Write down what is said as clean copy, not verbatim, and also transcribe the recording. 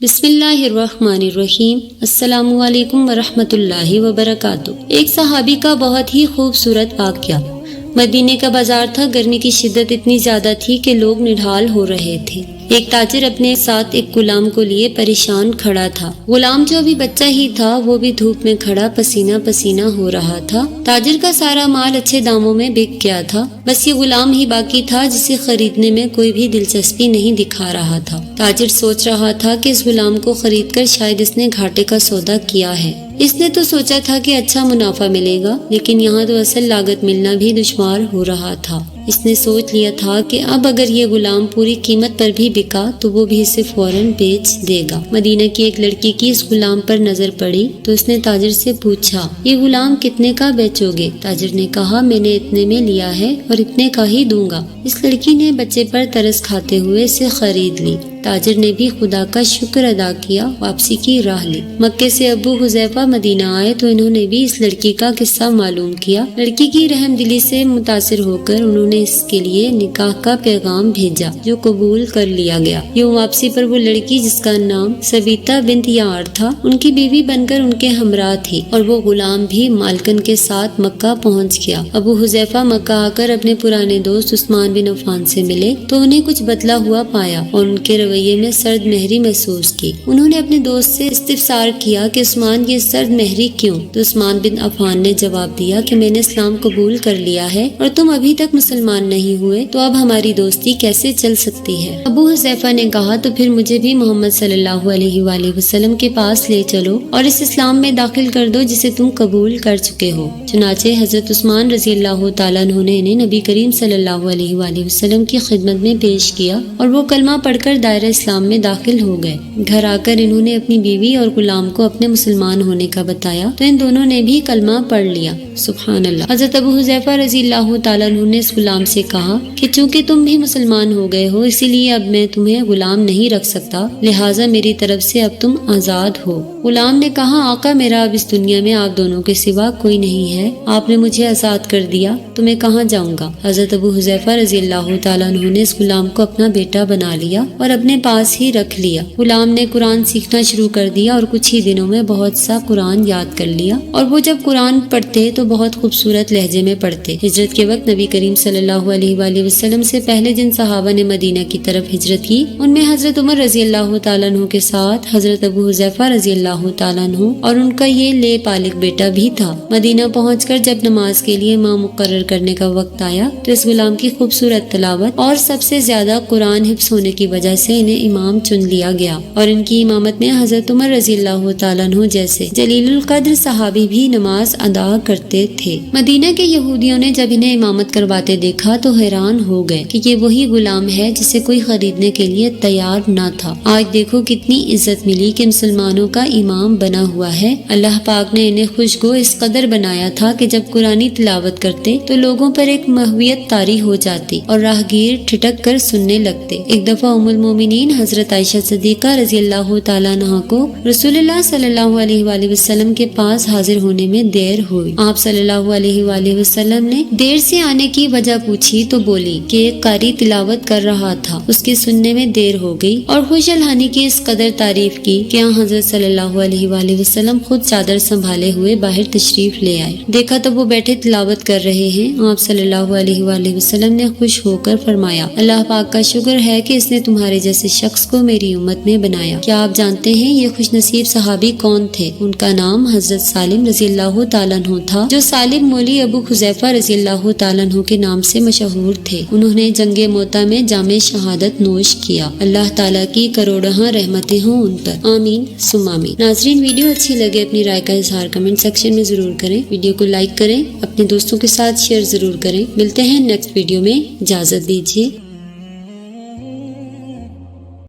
بسم اللہ الرحمن الرحیم۔ السلام علیکم ورحمۃ اللہ وبرکاتہ۔ ایک صحابی کا بہت ہی خوبصورت واقعہ۔ مدینے کا بازار تھا، گرمی کی شدت اتنی زیادہ تھی کہ لوگ نڈھال ہو رہے تھے۔ ایک تاجر اپنے ساتھ ایک غلام کو لیے پریشان کھڑا تھا۔ غلام جو ابھی بچہ ہی تھا وہ بھی دھوپ میں کھڑا پسینہ پسینہ ہو رہا تھا۔ تاجر کا سارا مال اچھے داموں میں بک گیا تھا، بس یہ غلام ہی باقی تھا جسے خریدنے میں کوئی بھی دلچسپی نہیں دکھا رہا تھا۔ تاجر سوچ رہا تھا کہ اس غلام کو خرید کر شاید اس نے گھاٹے کا سودا کیا ہے۔ اس نے تو سوچا تھا کہ اچھا منافع ملے گا، لیکن یہاں تو اصل لاگت ملنا بھی دشوار ہو رہا تھا۔ اس نے سوچ لیا تھا کہ اب اگر یہ غلام پوری قیمت پر بھی بکا تو وہ بھی اسے فوراً بیچ دے گا۔ مدینہ کی ایک لڑکی کی اس غلام پر نظر پڑی تو اس نے تاجر سے پوچھا، یہ غلام کتنے کا بیچو گے؟ تاجر نے کہا، میں نے اتنے میں لیا ہے اور اتنے کا ہی دوں گا۔ اس لڑکی نے بچے پر ترس کھاتے ہوئے اسے خرید لی۔ تاجر نے بھی خدا کا شکر ادا کیا، واپسی کی راہ لی۔ مکے سے ابو حذیفہ مدینہ آئے تو انہوں نے بھی اس لڑکی کا قصہ معلوم کیا۔ لڑکی کی رحم دلی سے متاثر ہو کر انہوں نے اس کے لیے نکاح کا پیغام بھیجا جو قبول کر لیا گیا۔ یوں واپسی پر وہ لڑکی، جس کا نام سبیتا بنت یعار تھا، ان کی بیوی بن کر ان کے ہمراہ تھی، اور وہ غلام بھی مالکن کے ساتھ مکہ پہنچ گیا۔ ابو حذیفہ مکہ آ کر اپنے پرانے دوست عثمان بن عفان سے ملے تو انہیں کچھ بدلا ہوا پایا اور ان کے رویے میں سرد مہری محسوس کی۔ انہوں نے اپنے دوست سے استفسار کیا کہ عثمان یہ سرد مہری کیوں؟ تو عثمان بن عفان نے جواب دیا کہ میں نے اسلام قبول کر لیا ہے اور تم ابھی تک مسلمان نہیں ہوئے، تو اب ہماری دوستی کیسے چل سکتی ہے؟ ابو حذیفہ نے کہا، تو پھر مجھے بھی محمد صلی اللہ علیہ وآلہ وسلم کے پاس لے چلو اور اس اسلام میں داخل کر دو جسے تم قبول کر چکے ہو۔ چنانچہ حضرت عثمان رضی اللہ تعالیٰ عنہ نے انہیں نبی کریم صلی اللہ علیہ وآلہ وسلم کی خدمت میں پیش کیا اور وہ کلمہ پڑھ کر دائرہ اسلام میں داخل ہو گئے۔ گھر آ کر انہوں نے اپنی بیوی اور غلام کو اپنے مسلمان ہونے کا بتایا تو ان دونوں نے بھی کلمہ پڑھ لیا۔ سبحان اللہ۔ حضرت ابو حذیفہ رضی اللہ تعالیٰ عنہ نے اس غلام سے کہا کہ چونکہ تم بھی مسلمان ہو گئے ہو، اسی لیے اب میں تمہیں غلام نہیں رکھ سکتا، لہٰذا میری طرف سے اب تم آزاد ہو۔ غلام نے کہا، آقا میرا اب اس دنیا میں آپ دونوں کے سوا کوئی نہیں ہے، آپ نے مجھے آزاد کر دیا تو میں کہاں جاؤں گا؟ حضرت ابو حذیفہ رضی اللہ تعالیٰ عنہ نے اس غلام کو اپنا بیٹا بنا لیا اور اپنے پاس ہی رکھ لیا۔ غلام نے قرآن سیکھنا شروع کر دیا اور کچھ ہی دنوں میں بہت سا قرآن یاد کر لیا، اور وہ جب قرآن پڑھتے تو بہت خوبصورت لہجے میں پڑھتے۔ ہجرت کے وقت نبی کریم صلی اللہ علیہ وآلہ وسلم سے پہلے جن صحابہ نے مدینہ کی طرف ہجرت کی، ان میں حضرت عمر رضی اللہ تعالیٰ عنہ کے ساتھ حضرت ابو حذیفہ رضی اللہ تعالیٰ عنہ اور ان کا یہ لے پالک بیٹا بھی تھا۔ مدینہ پہنچ کر جب نماز کے لیے امام مقرر کرنے کا وقت آیا تو اس غلام کی خوبصورت تلاوت اور سب سے زیادہ قرآن حفظ ہونے کی وجہ سے انہیں امام چن لیا گیا، اور ان کی امامت میں حضرت عمر رضی اللہ تعالیٰ عنہ جیسے جلیل القدر صحابی بھی نماز ادا کرتے تھے۔ مدینہ کے یہودیوں نے جب انہیں امامت کرواتے دیکھا تو حیران ہو گئے کہ یہ وہی غلام ہے جسے کوئی خریدنے کے لیے تیار نہ تھا۔ آج دیکھو کتنی عزت ملی کہ مسلمانوں کا امام بنا ہوا ہے۔ اللہ پاک نے انہیں خوشگو اس قدر بنایا تھا کہ جب قرآنی تلاوت کرتے تو لوگوں پر ایک محویت طاری ہو جاتی اور راہگیر ٹھٹک کر سننے لگتے۔ ایک دفعہ ام المومنین حضرت عائشہ صدیقہ رضی اللہ تعالیٰ عنہ کو رسول اللہ صلی اللہ علیہ وآلہ وسلم کے پاس حاضر ہونے میں دیر ہوئی۔ آپ صلی اللہ علیہ وآلہ وسلم نے دیر سے آنے کی وجہ پوچھی تو بولی کہ ایک قاری تلاوت کر رہا تھا، اس کے سننے میں دیر ہو گئی، اور خوش الحانی کی اس قدر تعریف کی کہ حضرت صلی اللہ علیہ وآلہ وسلم خود چادر سنبھالے ہوئے باہر تشریف لے آئے۔ دیکھا تو وہ بیٹھے تلاوت کر رہے ہیں۔ آپ صلی اللہ علیہ وآلہ وسلم نے خوش ہو کر فرمایا، اللہ پاک کا شکر ہے کہ اس نے تمہارے جیسے شخص کو میری امت میں بنایا۔ کیا آپ جانتے ہیں یہ خوش نصیب صحابی کون تھے؟ ان کا نام حضرت سالم رضی اللہ تعالیٰ عنہ تھا، جو سالم مولی ابو حذیفہ رضی اللہ تعالیٰ عنہ کے نام سے مشہور تھے۔ انہوں نے جنگ موتا میں جام شہادت نوش کیا۔ اللہ تعالیٰ کی کروڑہاں رحمتیں ہوں ان پر، آمین ثم آمین۔ ناظرین، ویڈیو اچھی لگے اپنی رائے کا اظہار کمنٹ سیکشن میں ضرور کریں، ویڈیو کو لائک کریں، اپنے دوستوں کے ساتھ شیئر ضرور کریں۔ ملتے ہیں نیکسٹ ویڈیو میں، اجازت دیجیے۔